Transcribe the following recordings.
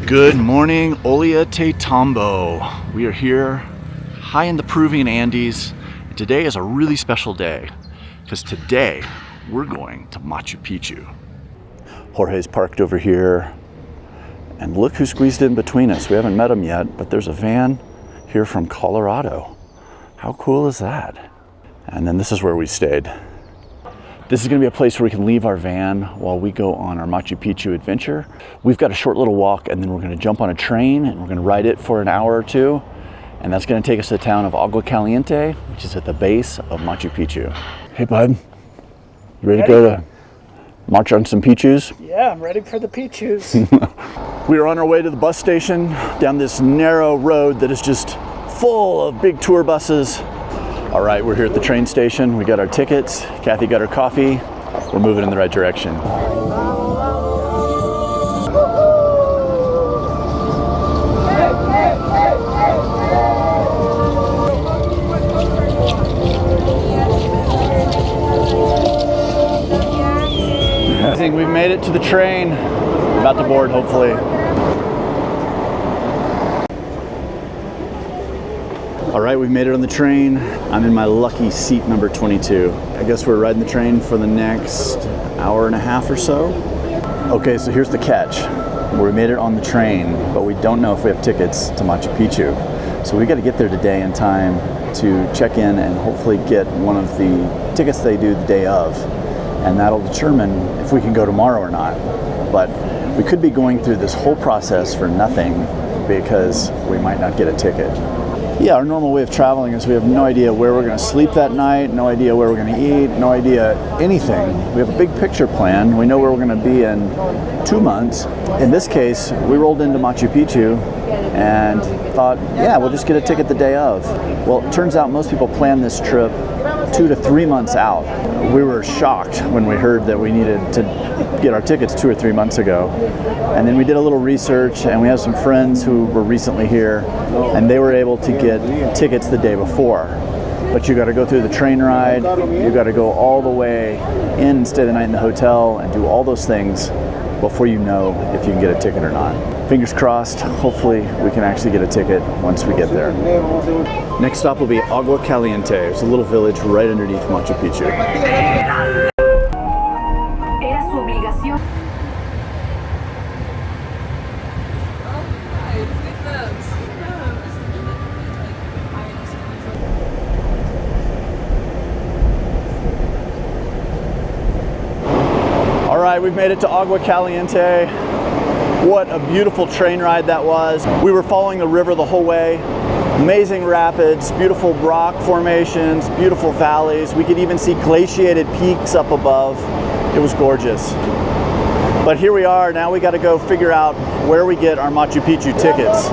Good morning, Olia Te Tambo. We are here high in the Peruvian Andes. And today is a really special day because today we're going to Machu Picchu. Jorge's parked over here and look who squeezed in between us. We haven't met him yet, but there's a van here from Colorado. How cool is that? And then this is where we stayed. This is gonna be a place where we can leave our van while we go on our Machu Picchu adventure. We've got a short little walk and then we're gonna jump on a train and we're gonna ride it for an hour or two. And that's gonna take us to the town of Aguas Calientes, which is at the base of Machu Picchu. Hey bud, you ready to go to march on some Pichus? Yeah, I'm ready for the Pichus. We are on our way to the bus station down this narrow road that is just full of big tour buses. All right, we're here at the train station. We got our tickets. Kathy got her coffee. We're moving in the right direction. I think we've made it to the train. We're about to board, hopefully. All right, we've made it on the train. I'm in my lucky seat number 22. I guess we're riding the train for the next hour and a half or so. Okay, so here's the catch. We made it on the train, but we don't know if we have tickets to Machu Picchu. So we got to get there today in time to check in and hopefully get one of the tickets they do the day of. And that'll determine if we can go tomorrow or not. But we could be going through this whole process for nothing because we might not get a ticket. Yeah, our normal way of traveling is we have no idea where we're going to sleep that night, no idea where we're going to eat, no idea anything. We have a big picture plan. We know where we're going to be in 2 months. In this case, we rolled into Machu Picchu and thought, yeah, we'll just get a ticket the day of. Well, it turns out most people plan this trip 2 to 3 months out. We were shocked when we heard that we needed to get our tickets 2 or 3 months ago. And then we did a little research and we have some friends who were recently here and they were able to get tickets the day before. But you got to go through the train ride, you got to go all the way in and stay the night in the hotel and do all those things before you know if you can get a ticket or not. Fingers crossed, hopefully we can actually get a ticket once we get there. Next stop will be Aguas Calientes. It's a little village right underneath Machu Picchu. All right, we've made it to Aguas Calientes. What a beautiful train ride that was. We were following the river the whole way. Amazing rapids, beautiful rock formations, beautiful valleys. We could even see glaciated peaks up above. It was gorgeous. But here we are, now we got to go figure out where we get our Machu Picchu tickets.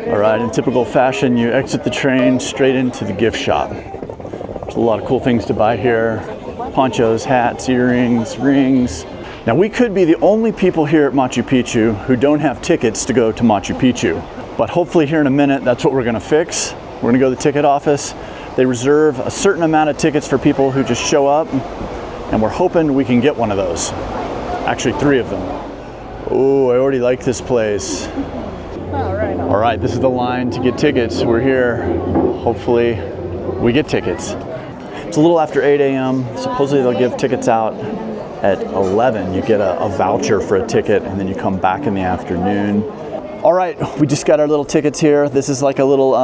All right, in typical fashion, you exit the train straight into the gift shop. There's a lot of cool things to buy here. Ponchos, hats, earrings, rings. Now we could be the only people here at Machu Picchu who don't have tickets to go to Machu Picchu. But hopefully here in a minute, that's what we're gonna fix. We're gonna go to the ticket office. They reserve a certain amount of tickets for people who just show up, and we're hoping we can get one of those. Actually, 3 of them. Oh, I already like this place. All right, this is the line to get tickets. We're here. Hopefully we get tickets. It's a little after 8 a.m. Supposedly they'll give tickets out at 11. You get a voucher for a ticket and then you come back in the afternoon. All right, we just got our little tickets here. This is like a little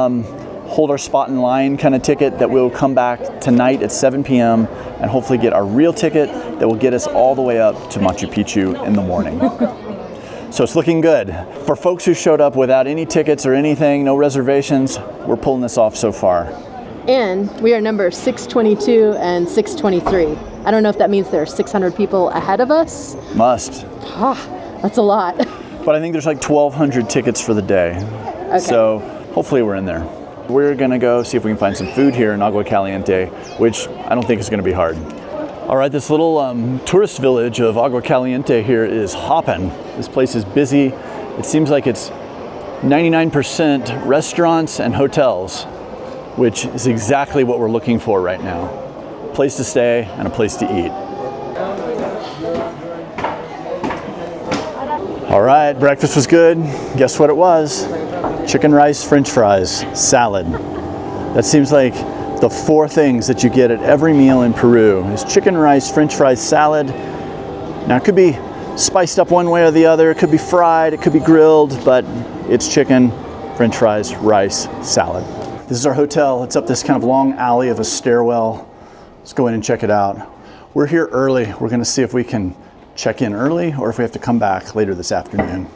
hold our spot in line kind of ticket that we'll come back tonight at 7 p.m. and hopefully get our real ticket that will get us all the way up to Machu Picchu in the morning. So it's looking good. For folks who showed up without any tickets or anything, no reservations, we're pulling this off so far. And we are number 622 and 623. I don't know if that means there are 600 people ahead of us. Must. That's a lot. But I think there's like 1,200 tickets for the day. Okay. So hopefully we're in there. We're gonna go see if we can find some food here in Aguas Calientes, which I don't think is gonna be hard. All right, this little tourist village of Aguas Calientes here is hopping. This place is busy. It seems like it's 99% restaurants and hotels, which is exactly what we're looking for right now. A place to stay and a place to eat. All right, breakfast was good. Guess what it was? Chicken rice, french fries, salad. That seems like the 4 things that you get at every meal in Peru is chicken rice, french fries, salad. Now it could be spiced up one way or the other. It could be fried, it could be grilled, but it's chicken, french fries, rice, salad. This is our hotel. It's up this kind of long alley of a stairwell. Let's go in and check it out. We're here early. We're gonna see if we can check in early or if we have to come back later this afternoon.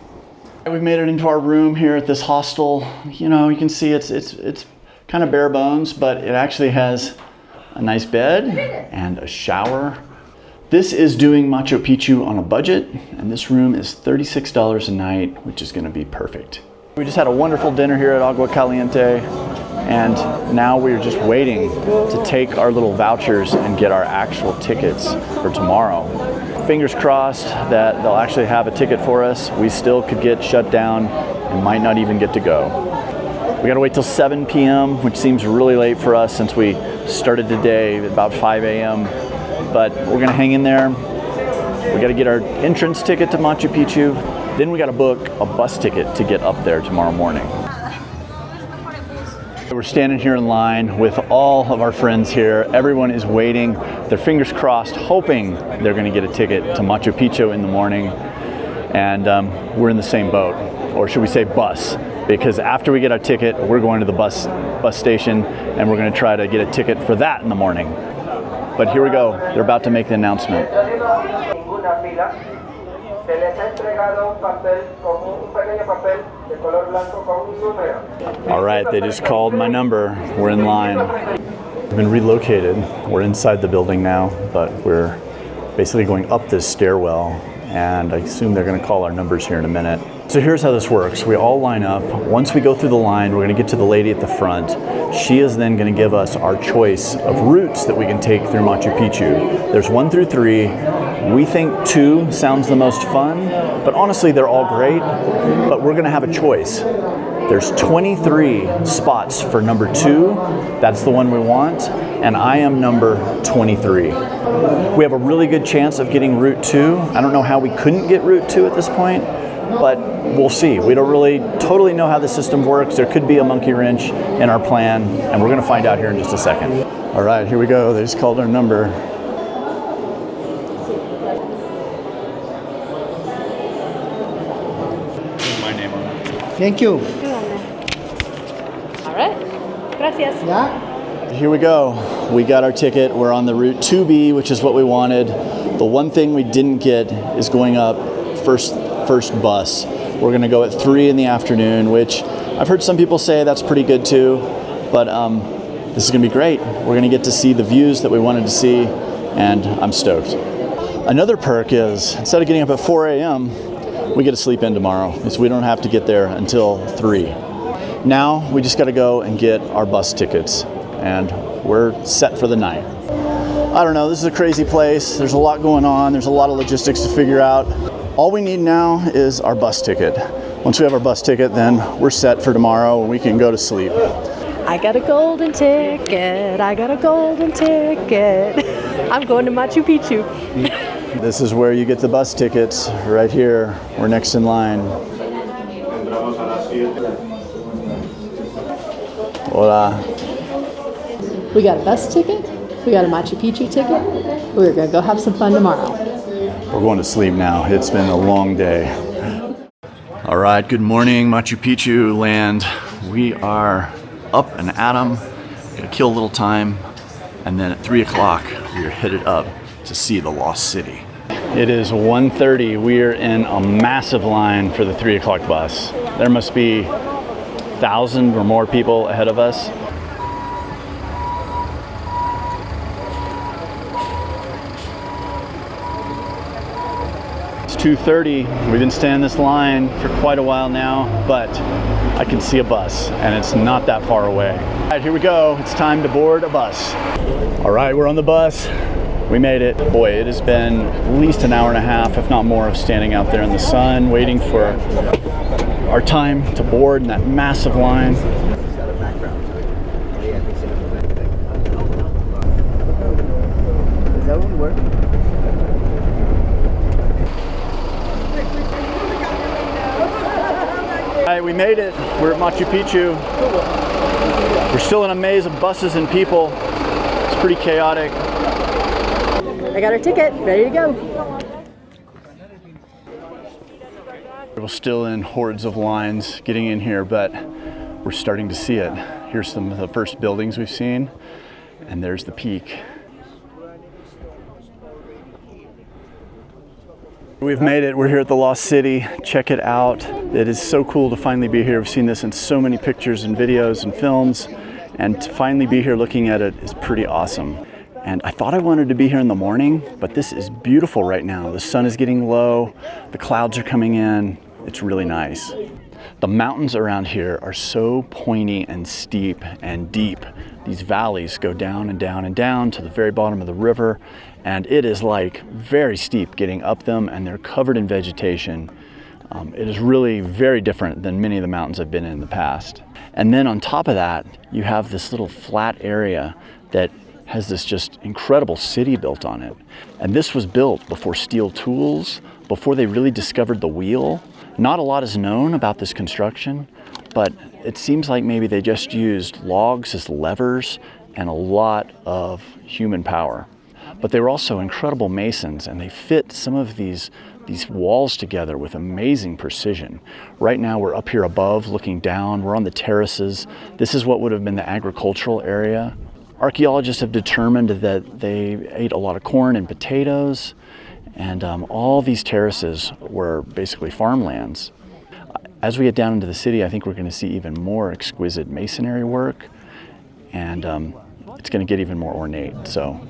We've made it into our room here at this hostel. You know, you can see it's kind of bare bones, but it actually has a nice bed and a shower. This is doing Machu Picchu on a budget, and this room is $36 a night, which is gonna be perfect. We just had a wonderful dinner here at Aguas Calientes, and now we're just waiting to take our little vouchers and get our actual tickets for tomorrow. Fingers crossed that they'll actually have a ticket for us. We still could get shut down and might not even get to go. We gotta wait till 7 p.m., which seems really late for us since we started today at about 5 a.m. But we're gonna hang in there. We gotta get our entrance ticket to Machu Picchu. Then we gotta book a bus ticket to get up there tomorrow morning. We're standing here in line with all of our friends here. Everyone is waiting, their fingers crossed, hoping they're gonna get a ticket to Machu Picchu in the morning. And we're in the same boat, or should we say bus, because after we get our ticket, we're going to the bus station and we're gonna try to get a ticket for that in the morning. But here we go, they're about to make the announcement. All right, they just called my number. We're in line. We've been relocated. We're inside the building now, but we're basically going up this stairwell, and I assume they're gonna call our numbers here in a minute. So here's how this works. We all line up. Once we go through the line, we're gonna get to the lady at the front. She is then gonna give us our choice of routes that we can take through Machu Picchu. There's 1 through 3. We think 2 sounds the most fun, but honestly, they're all great, but we're gonna have a choice. There's 23 spots for number 2. That's the one we want, and I am number 23. We have a really good chance of getting route 2. I don't know how we couldn't get route 2 at this point, but we'll see. We don't really totally know how the system works. There could be a monkey wrench in our plan, and we're gonna find out here in just a second. All right, here we go. They just called our number. My name on it. Thank you. All right. Gracias. Yeah. Here we go. We got our ticket. We're on the route 2B, which is what we wanted. The one thing we didn't get is going up first bus. We're gonna go at 3 in the afternoon, which I've heard some people say that's pretty good too, but this is gonna be great. We're gonna get to see the views that we wanted to see, and I'm stoked. Another perk is, instead of getting up at 4 a.m., we get to sleep in tomorrow, so we don't have to get there until 3. Now, we just gotta go and get our bus tickets, and we're set for the night. I don't know, this is a crazy place. There's a lot going on. There's a lot of logistics to figure out. All we need now is our bus ticket. Once we have our bus ticket, then we're set for tomorrow and we can go to sleep. I got a golden ticket. I got a golden ticket. I'm going to Machu Picchu. This is where you get the bus tickets, right here. We're next in line. Hola. We got a bus ticket. We got a Machu Picchu ticket. We're gonna go have some fun tomorrow. We're going to sleep now. It's been a long day. All right, good morning, Machu Picchu land. We are up and at 'em. Gonna kill a little time, and then at 3 o'clock, we are headed up to see the lost city. It is 1:30. We are in a massive line for the 3 o'clock bus. There must be 1,000 or more people ahead of us. It's 2:30. We've been standing in this line for quite a while now, but I can see a bus and it's not that far away. All right, here we go. It's time to board a bus. All right, we're on the bus. We made it. Boy, it has been at least an hour and a half, if not more, of standing out there in the sun, waiting for our time to board in that massive line. All right, we made it. We're at Machu Picchu. We're still in a maze of buses and people. It's pretty chaotic. I got our ticket, ready to go. We're still in hordes of lines getting in here, but we're starting to see it. Here's some of the first buildings we've seen, and there's the peak. We've made it. We're here at the Lost City. Check it out. It is so cool to finally be here. We've seen this in so many pictures and videos and films, and to finally be here looking at it is pretty awesome. And I thought I wanted to be here in the morning, but this is beautiful right now. The sun is getting low, the clouds are coming in. It's really nice. The mountains around here are so pointy and steep and deep. These valleys go down and down and down to the very bottom of the river, and it is like very steep getting up them, and they're covered in vegetation. It is really very different than many of the mountains I've been in the past. And then on top of that, you have this little flat area that has this just incredible city built on it. And this was built before steel tools, before they really discovered the wheel. Not a lot is known about this construction, but it seems like maybe they just used logs as levers and a lot of human power. But they were also incredible masons, and they fit some of these walls together with amazing precision. Right now we're up here above looking down. We're on the terraces. This is what would have been the agricultural area. Archaeologists have determined that they ate a lot of corn and potatoes, and all these terraces were basically farmlands. As we get down into the city, I think we're going to see even more exquisite masonry work, and it's going to get even more ornate. So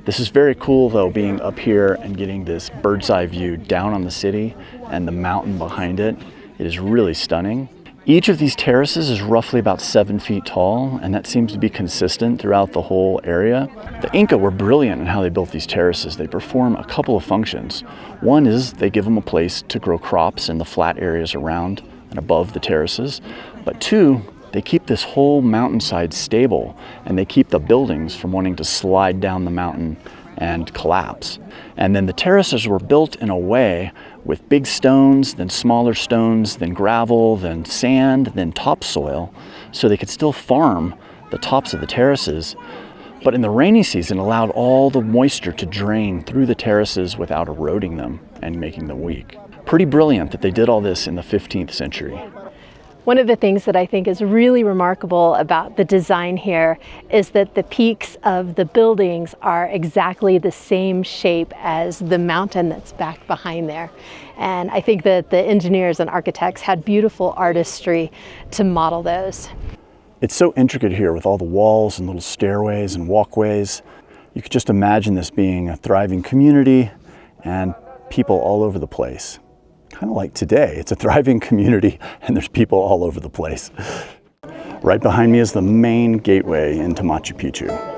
this is very cool, though, being up here and getting this bird's eye view down on the city and the mountain behind it. It is really stunning. Each of these terraces is roughly about 7 feet tall, and that seems to be consistent throughout the whole area. The Inca were brilliant in how they built these terraces. They perform a couple of functions. One is they give them a place to grow crops in the flat areas around and above the terraces. But two, they keep this whole mountainside stable, and they keep the buildings from wanting to slide down the mountain and collapse. And then the terraces were built in a way with big stones, then smaller stones, then gravel, then sand, then topsoil, so they could still farm the tops of the terraces, but in the rainy season allowed all the moisture to drain through the terraces without eroding them and making them weak. Pretty brilliant that they did all this in the 15th century. One of the things that I think is really remarkable about the design here is that the peaks of the buildings are exactly the same shape as the mountain that's back behind there. And I think that the engineers and architects had beautiful artistry to model those. It's so intricate here with all the walls and little stairways and walkways. You could just imagine this being a thriving community and people all over the place. Kind of like today, it's a thriving community and there's people all over the place. Right behind me is the main gateway into Machu Picchu.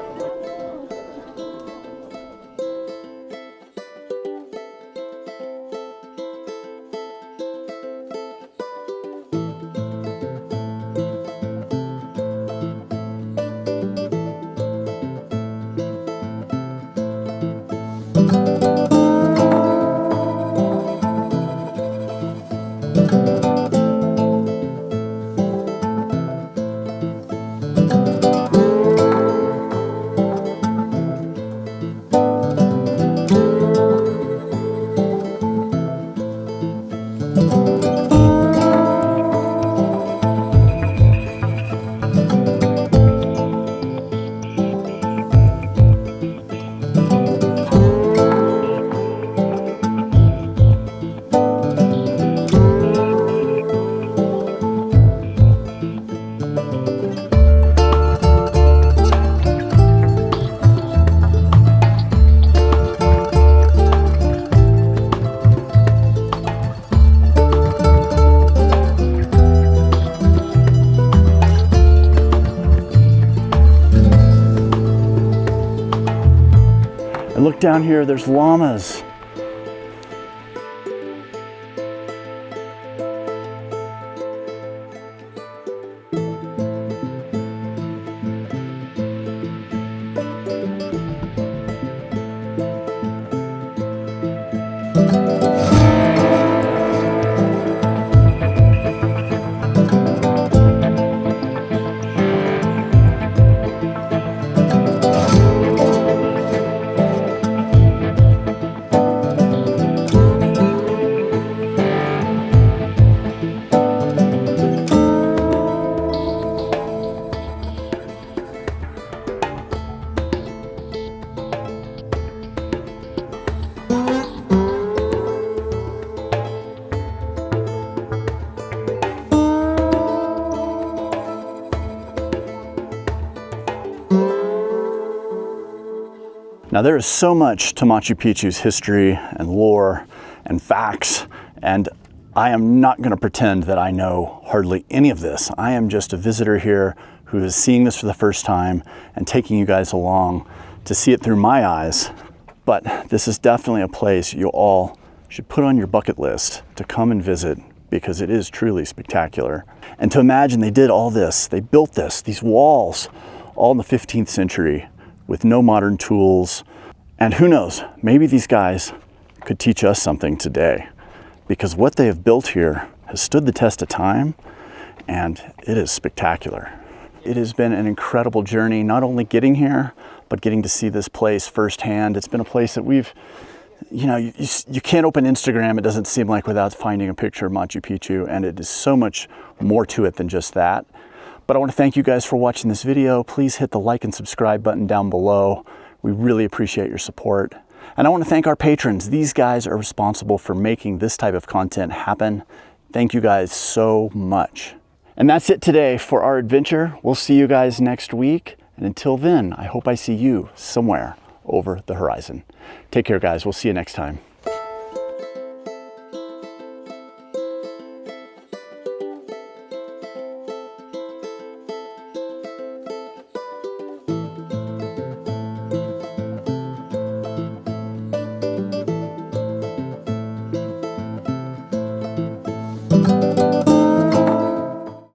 And look down here, there's llamas. Now there is so much to Machu Picchu's history and lore and facts, and I am not going to pretend that I know hardly any of this. I am just a visitor here who is seeing this for the first time and taking you guys along to see it through my eyes. But this is definitely a place you all should put on your bucket list to come and visit, because it is truly spectacular. And to imagine they did all this, they built these walls, all in the 15th century with no modern tools. And who knows, maybe these guys could teach us something today, because what they have built here has stood the test of time, and it is spectacular. It has been an incredible journey, not only getting here, but getting to see this place firsthand. It's been a place that we've, you know, you can't open Instagram, it doesn't seem like, without finding a picture of Machu Picchu, and it is so much more to it than just that. But I want to thank you guys for watching this video. Please hit the like and subscribe button down below. We really appreciate your support. And I want to thank our patrons. These guys are responsible for making this type of content happen. Thank you guys so much. And that's it today for our adventure. We'll see you guys next week. And until then, I hope I see you somewhere over the horizon. Take care, guys. We'll see you next time.